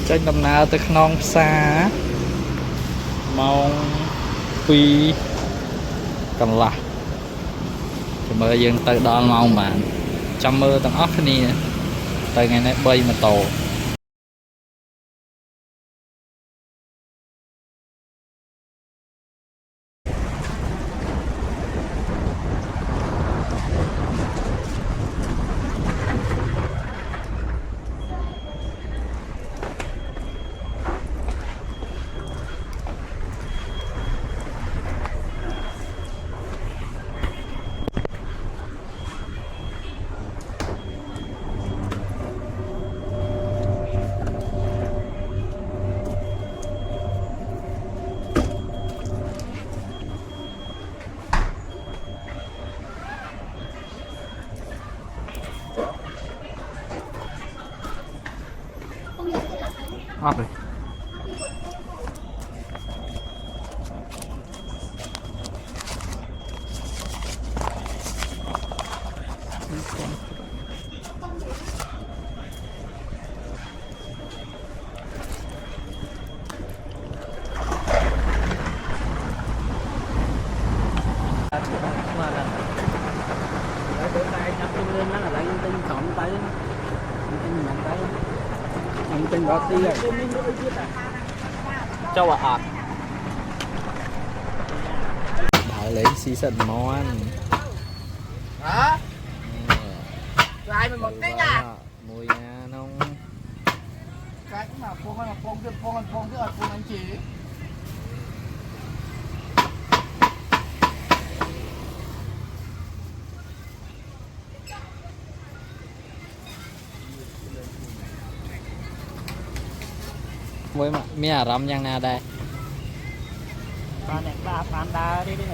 ចេញដំណើរទៅក្នុងផ្សារម៉ោង2កន្លះចាំមើលយើងទៅដល់ម៉ោងបានចាំមើលទាំងអស់គ្នាទៅថ្ងៃនេះ3ម៉ូតូអត់ទេTình đó tí rồi cho bà ọt đợi lấy season món hả lại mình một tí nha mùi nha nông cái mà phong hay là phong chứ là phong anh chị với mà mi à rắm nhang na đây phán đá đi đi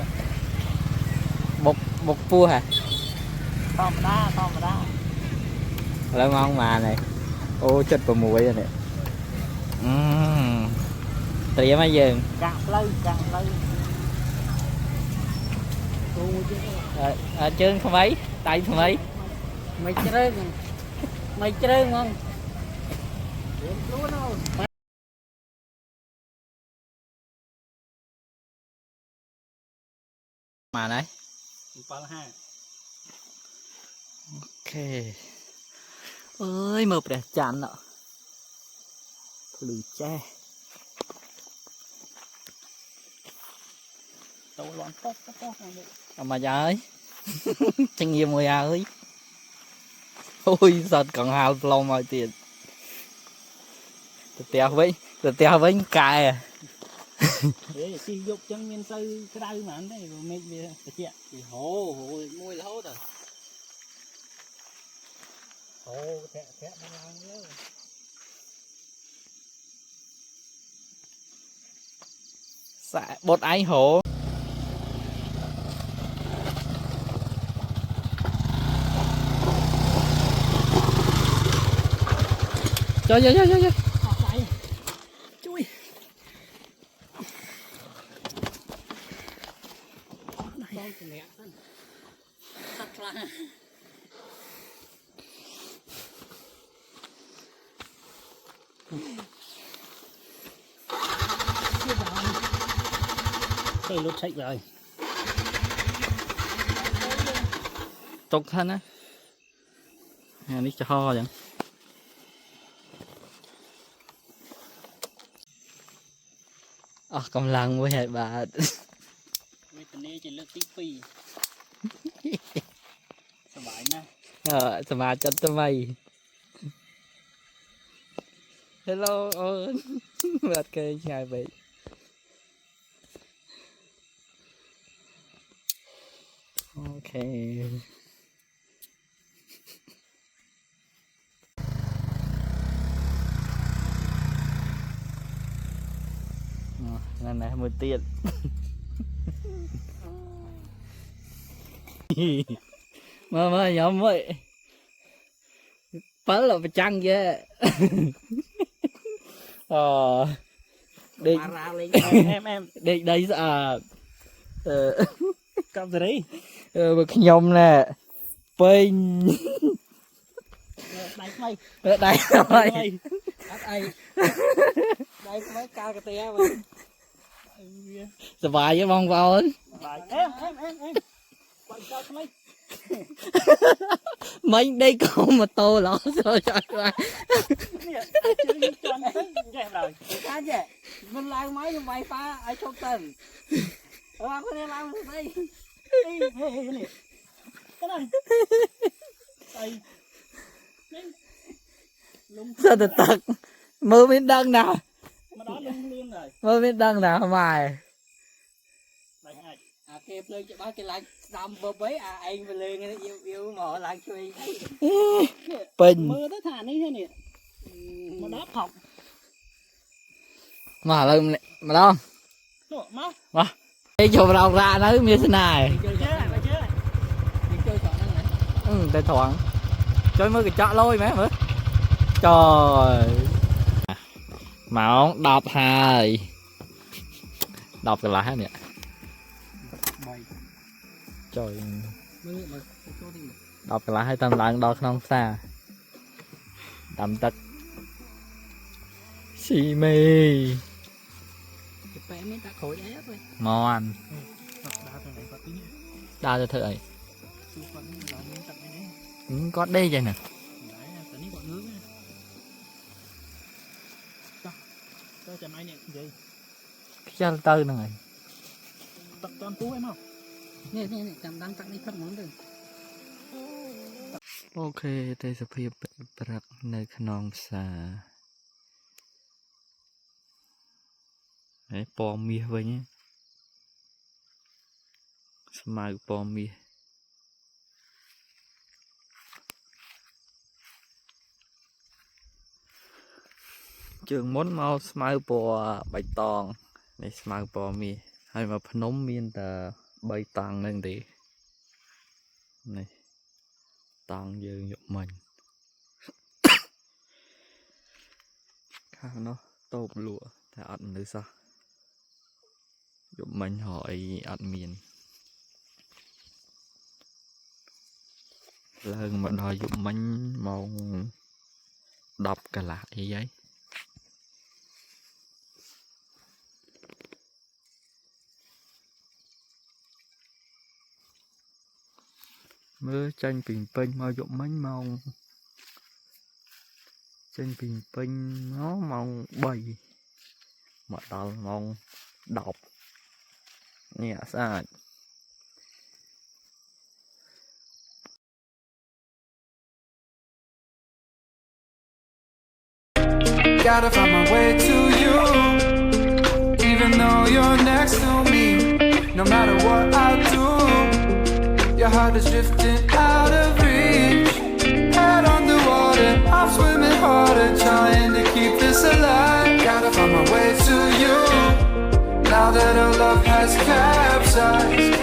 bột pua hả to mà đá lâu ngon mà này ô chết vào mùi rồi nè tỉa mấy giường càng lâu trơn không ấy tay không ấy mày chơi ngon mà đấy ok ơi mập đẹp chán nọ lùi che mà già ơi chân nhiều mùi ơi ôi giật còn hào lâu mọi tiền tèo với cài à để sử dụng chân miên sư cái đai mà anh đấy rồi mấy về chị thì hồ môi là hốt rồi hồ thẹt nó ngon nhớ xạ bột ái hổ cho chui cái lốt sách rồi tục thân á đi cho ho vậy cầm lần với hệ bà mấy tuần này chỉ lướt tiviสบายนะสบายจัดทำไม hello ơn mệt kê ngày vậy ok lần này một tiền mà nhóm vậy bắn là phải chăng vậy đi em đi đây à cầm gì đấy bực nhom nè pin đánh mày đây mày ai đây có mấy ca cà tè mà sờ bài với bông vào ấy em quay cho mấy mấy đây con mà tô lỏ rồi rồi rồi cá chứ mình làm máy trong bay pha ai chốt tên có nên làm đây nè cái này đây sao từ tật mơ biết đăng nào mà đó luôn rồi mơ biết đăng nào mày kẹp lên cho ba cái lại đâm bơ bấy anh về lên yêu mà họ lại chơi bình mưa tới thả ní thế nè mà đáp học mà lên mà đâu mà đi chụp đầu ra nó như thế này tay thoáng chơi mới cái chọ lôi mấy mới trời máu đọc hai đọc cái lá nè trời đọc cái lá hai tầm lặng đọc không xa đầm tật xì mê ngon đa cho thợ ấy có đây vậy nè cho tư nè toàn tú em không nè cầm đang tặng đi khắp món rồi ok đây là phía bạc nơi khăn xà đấy bò mía vậy nhé smile bò mía trường món mau smile bò bạch tòng này smile bò mía hay mà phnom miên tờ bay tàng lên thì này tàng dư nhục mình khác nó tôm lụa thì ăn nữa sao nhục mình hỏi ăn miền lần mà đòi nhục mình mong đọc cả lại giấy mưa tranh bình pin mau dụng bánh mong tranh bình pin nó mong bầy mà tao mong đọc nhẹ sai Gotta find my way to you, even though you're next to me. No matter what I do, your heart is drifting out of reach. Head underwater, I'm swimming harder, trying to keep this alive. Gotta find my way to you, now that our love has capsized.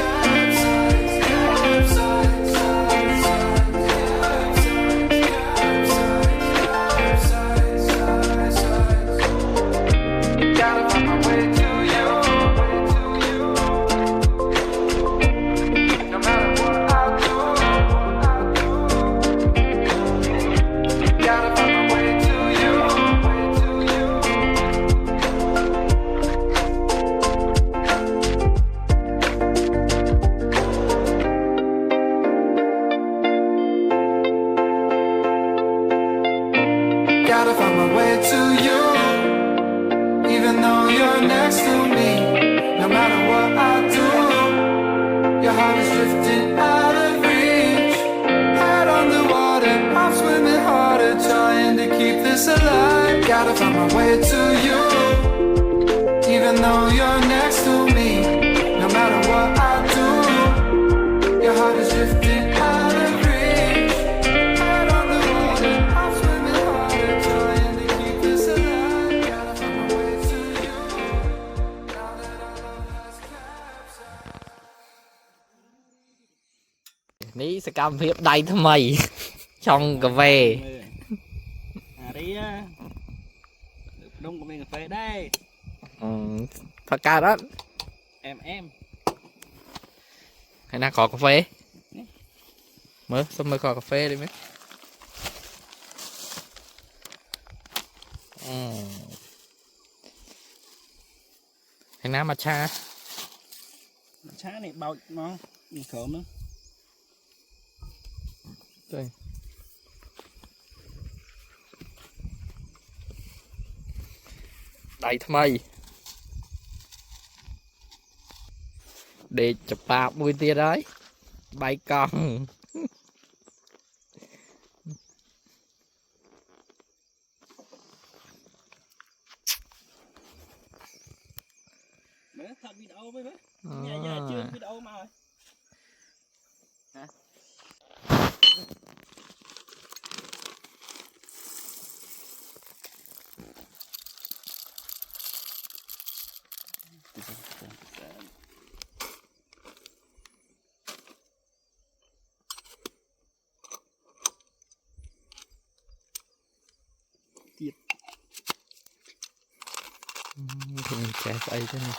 Gotta find my way to you, even though you're next to me. No matter what I do, your heart is drifting out of reach. Head on the water, I'm swimming harder, trying to keep this alive. Gotta find my way to you, even though you're next to me. No matter what I do, your heart is drifting out of reach. Head on the water, I'm swimming harder, trying to keep this alive. Gotta find my way to you, now that our love has capsized. ní sẽ cam phiếp đầy thôi mày trong cà phê đi đông của mình cà phê đây thật ca đó em hay là có cà phê mới xong mới có cà phê đi mấy Hay nào mà cha Chá này bao nó khớm nữa. đây đầy thay để chụp bạc mùi tia đấy bay con Mấy thật video với mấy. Nhà chưa video mà rồi. Hả? Tiệt. thì mình chạy ấy thế này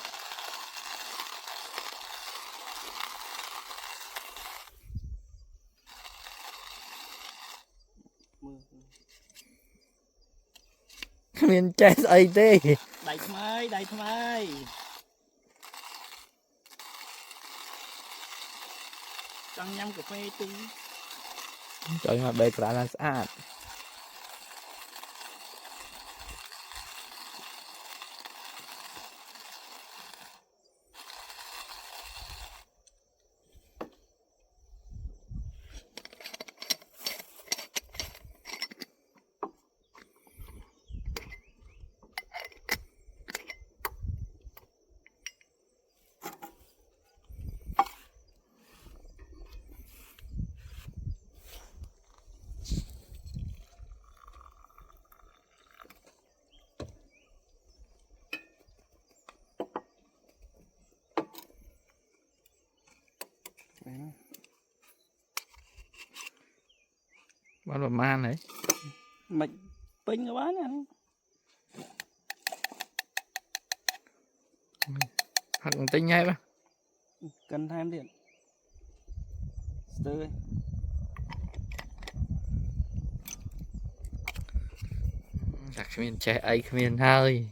mình chạy ấy thế Đầy tham ơi. Trăng nhâm cà phê tí. trời mà bề cả là sạch bán vào man đấy Mạch pin nó bán nè. hoặc tính ngay ba Cần thêm điện. Tươi. đặt miền chạy ấy miền hơi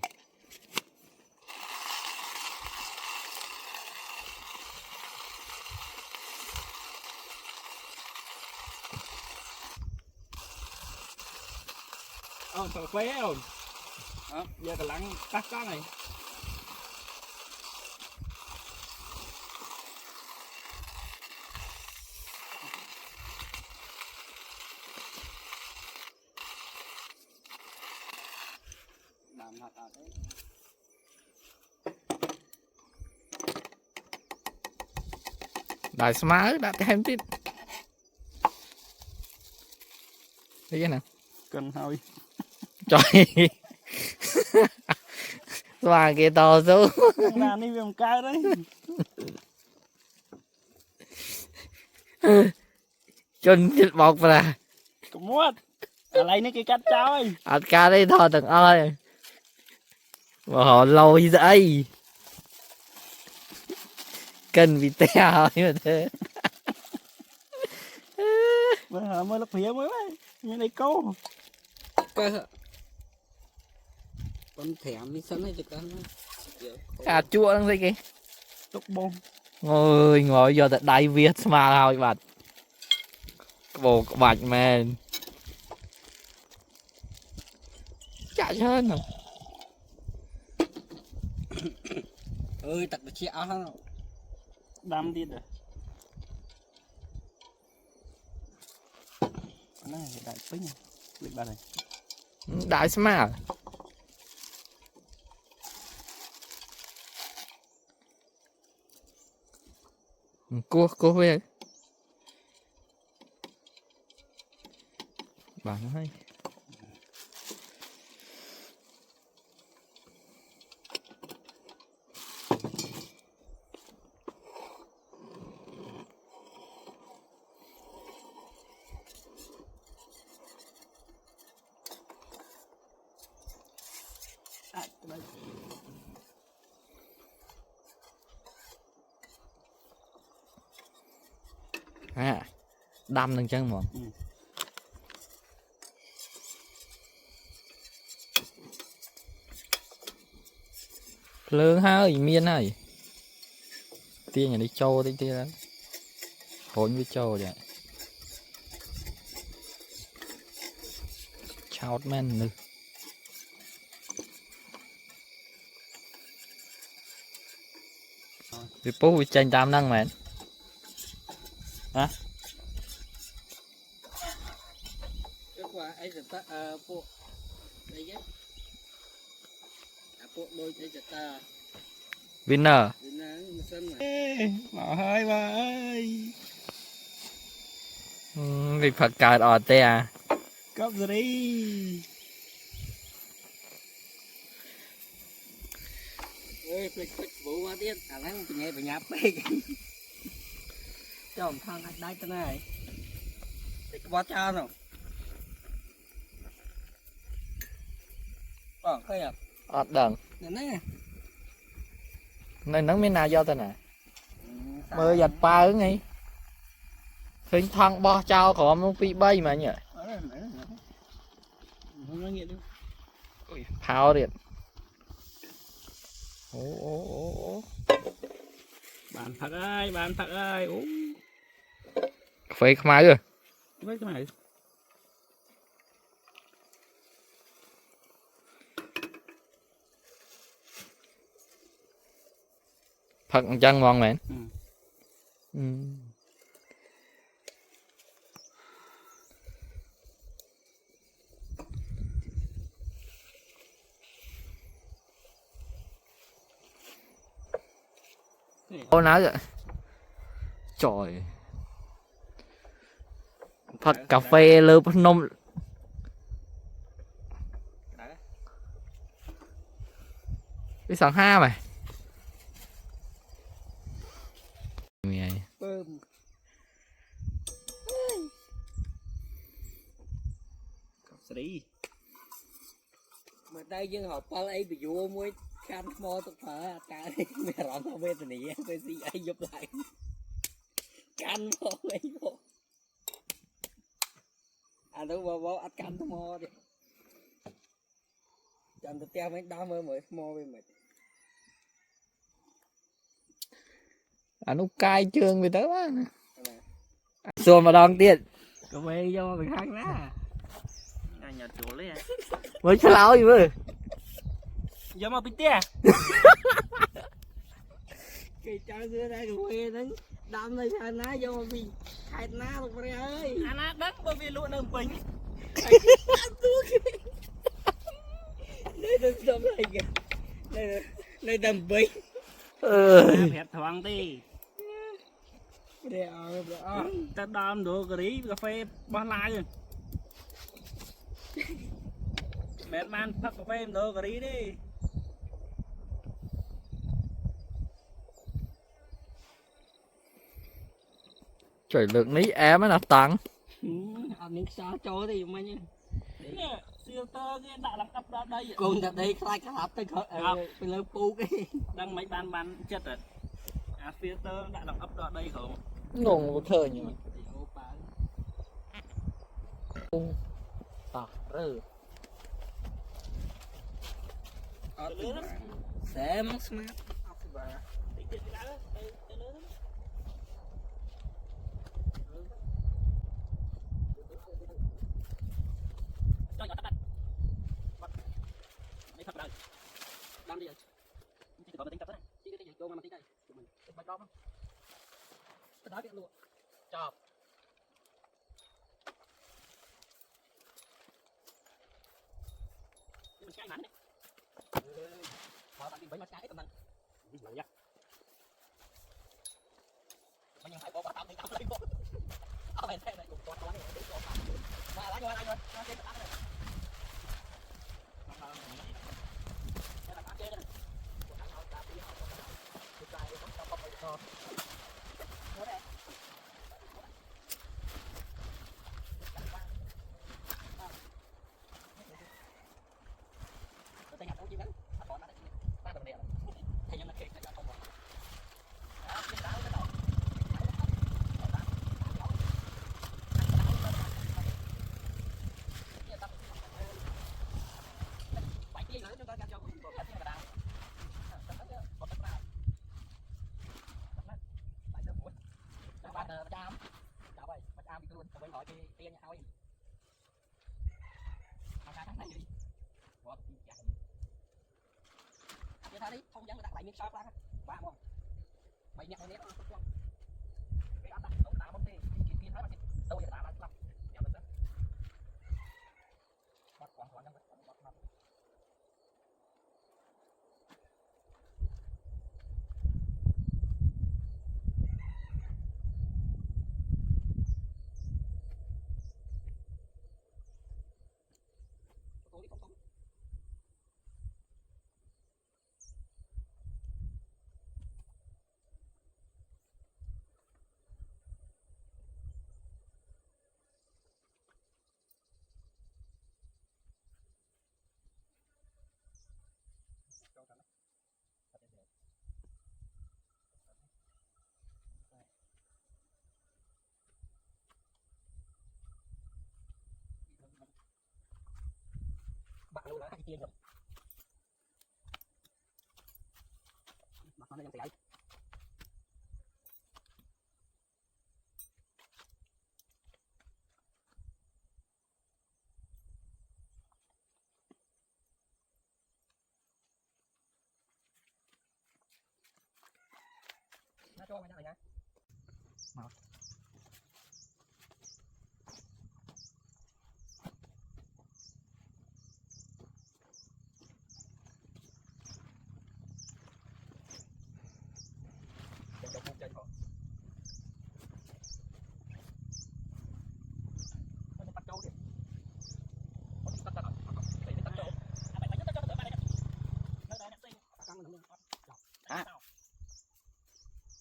Cà phê không? Giờ cả lắng tắt có này. Làm thật à thế. đại smart đã thêm tiếp thấy cái nào Cần thôi. trời và kia to xuống Làm đi làm cao đấy. chân thịt bột ra Cũng muốn. Lấy nó cái cắt cháu ơi. ăn cá đây thôi thằng ơi mà họ lôi dậy cần bị teo như thế Mà mới lắp phía mới vậy. Như này câu. Cơ con thèm đi sân này cho con cà chua đang gì kì Tốc bông. ngồi giờ tại đại Việt mà thôi bạn bộ bạch men chạy hơn rồi ơi tật chia áo không Đam đi rồi. Nó là đại pin. Lịch bà này. đại smart cô về bạn ơi đâm lên chân mà lớn hơi miên hơi tia nhà đi trâu đi tia đó hỗn với trâu vậy chào men nữa vì bố bị tranh tam năng mẹ hả cái quả ấy là ta bộ đây chứ bộ đôi đây là ta winner đến nắng sân mà Bỏ hơi bà ơi. vì phật cài ọt tê à Cốc rồi đi. ơi phịch vụ mà tiếc nắng nghe phải nháp bê cho ông thằng đây cái này thì có bó cha nào còn khơi à ọt đằng nè nơi nắng mấy nào do tên nè mơ giặt ba ứng ngay hình thằng bo trao của ông bị bay mà nhỉ phao điện ô Bạn thật ơi. Ú. phải không ai rồi Với cái này. thật chân ngon mẹ Ừ. ô nói vậy trời thật cà phê lơ nôm cái sẵn ha mày mày bơm Cốc rồi đi. mà đây dân học bao ấy bị vô mới can mò tập phở cả đi mẹ rọn tao về từ này tôi gì ai giúp lại can mò ấy vô đâu bao ăn can tao mò đi chẳng được teo mấy đau mới mò về mày anh úc cai trường về tới quá xuồng mà đòn tiền Cà phê vô mình khăn đó. Nhà chỗ lấy à. mới cho lão gì mới Giờ mà bị tia. cái chơi dưới đây cà phê đấy đâm này thằng ná vô vì khai ná luôn rồi ơi Anh á đất bởi vì luôn đừng bình. đây đừng đâm này kìa đây đâm bình Hẹp thoáng đi. đây Ta đâm đồ cà phê bao la rồi. Mẹ man phát cà phê đồ cà rí đi. trời lượng ní em mới là tăng anh những sao cho thì mà nhá Nè, siêu tơ cái đã làm cặp ra đây. con đặt đây khai cái hộp tới phải lên pu cái Đang mấy ban chết rồi. À filter đã làm ấp ra đây không? ngùng một thời nhỉ tạc rơ sẽ mắc smart đâm đi rồi chỉ có tính cặp đấy chỉ cái gì cho mà tính đây mình bạch đom cái đó cái luôn chọc mình cái mảnh này họ tặng đi bánh mắt cái tầm này như vậy á mìnhยังphải bỏ tao đi tao đi bỏ ở bên thế này cũng còn này để cho mà lại rồi nó trên tao này ra đi không dám đặt lại miếng sao ra ba món mày nhặt này cái ăn đặt đâu tạo món gì kia thấy mà đâu giờ tạo lại lắm giờ mình sẽ bắt hoàn toàn bạn luôn đã hai kia rồi mặt nó đang chạy nó cho mày ra này nha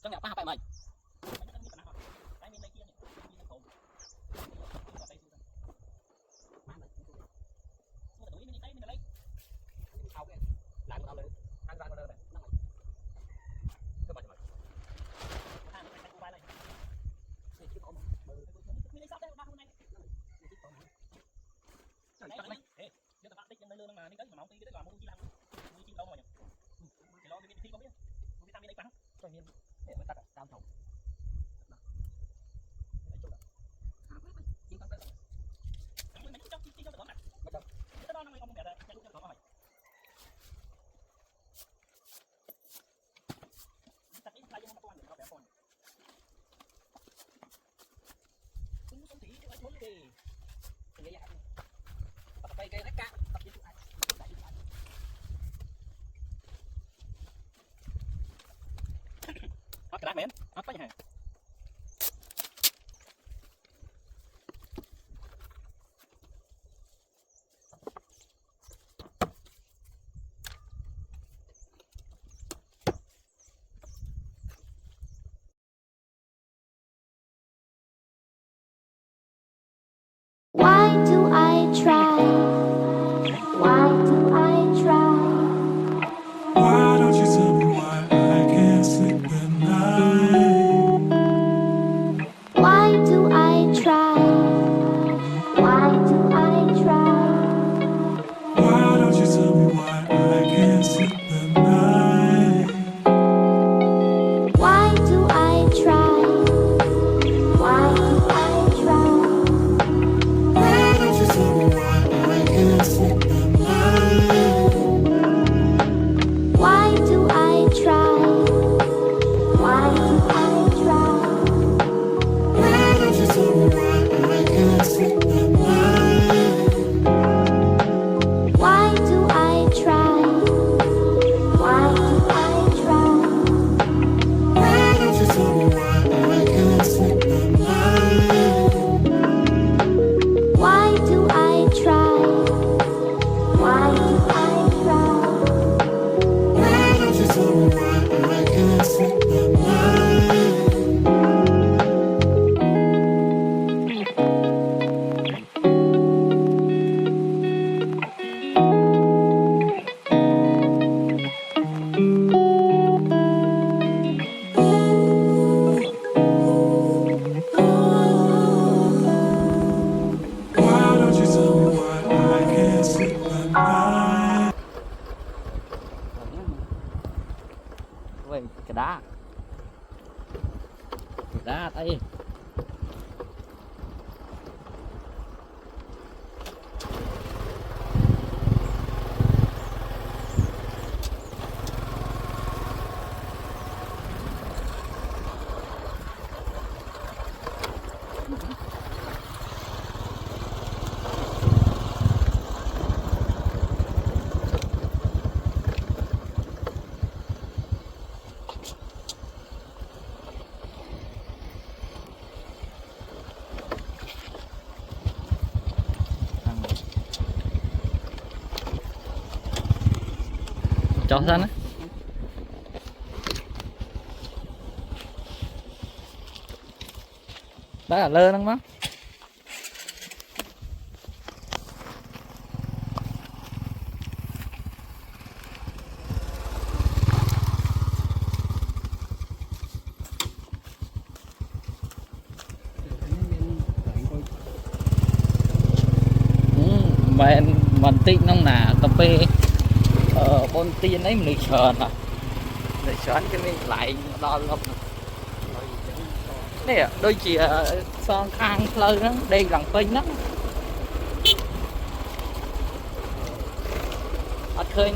cho nhà ba phải mày cái đá mềm hấp cái hàng Why do I try? Why do I try? Why don't you tell me why I can't sleep at night? Why do I try? Why do I try? Why don't you tell me why I can't sleep at night? Why do I try? Why do I try? Why don't you tell me why I can't sleep at night? Why do I try? Why do I try? Why don't you tell me why I can't sleep at night? Why do I try? Why do I try? Why don't you tell me why I can't sleep at night? Why do I try? Why do I try? Why don't you tell me why I can't sleep at night? Why don't you tell me why I can't sleep at night? Vậy cái đá tay cho ra á đó là lơ lắm má mình tin nông nà cà phê bôn tiên ấy mình sờn à để sờn cái này lại đo lắm nè đôi chị son khang lơ đó đây lần phênh đó khơi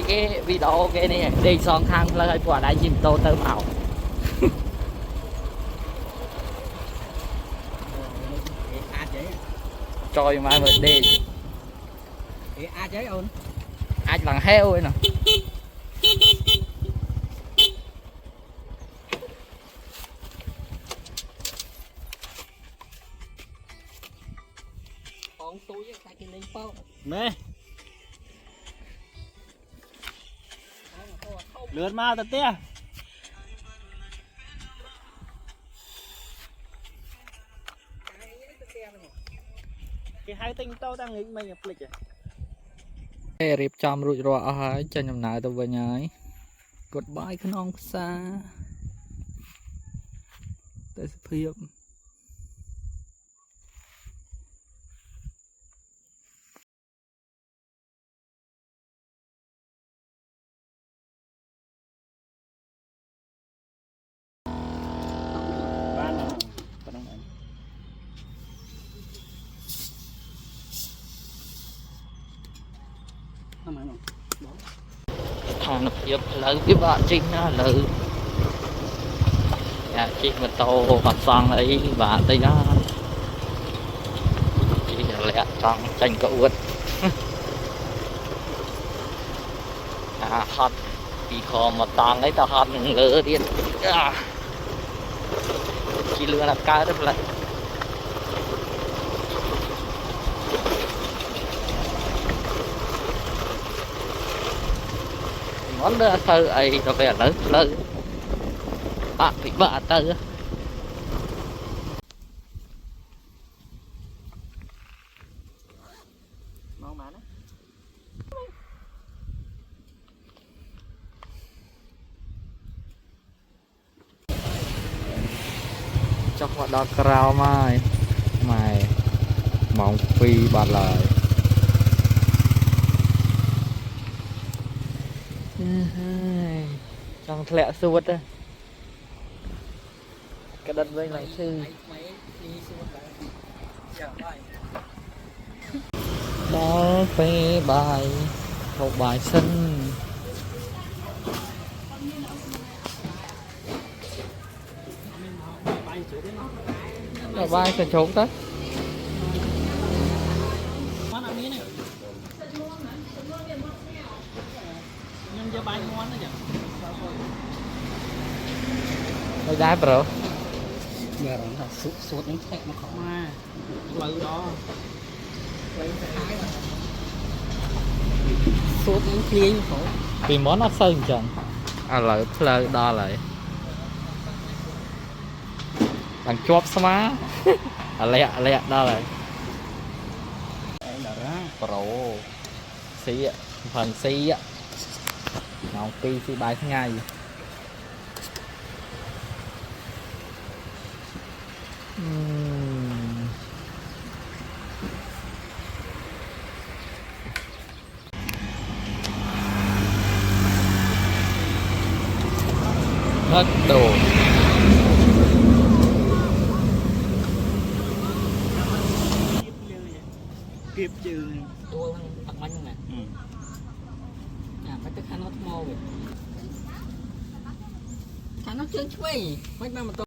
cái video cái này đây son khang lơ quả đại chim tô tơ màu trời mà mình đi ai chế ôn ai lần heo ấy nè con túi tay kinh linh bao mê lướt mau thật tia cái hai tinh tao đang nghĩ mình nhập lịch à រៀបចំរួចរាល់អស់ហើយចេញដំណើរទៅវិញហើយ Goodbye ក្នុងផ្សារទេសភាពបានប៉ុណ្ណឹងឯង ស្ថានភាពផ្លូវពិបាកចេញណាស់លើយ៉ាជិះម៉ូតូបាត់សង់អីបាក់តិចណាជិះលាក់ចង់ចាញ់ក្អួតហត់ពីខមកតង់អីទៅហត់នឹងលើទៀតជិះលឿនអត់កើតទេផ្លែmón đó thơ ấy cho về lớn lớn bị vợ tư mau mà nó cho họ đo cao mai mày mong phi bà lời trong lẹ suốt á cái đất bên này sư đó phê bài một bài sinh là bài sẽ trốn đó cho bay ngon đó đây đá bro mẹ rồi là sụt những thạch nó khó mà lừ đó sụt những kia khổ vì món nó sơn chẳng à lợi phơi đo lại thằng chóp má à lẹ đo lại pro xí ạ phần xí ạ nào pi xí bài tháng ngày hết đồ kịp trừ tua tặng bánh nè phải tức khăn nó mô vậy khăn nó chưa chui bánh mà to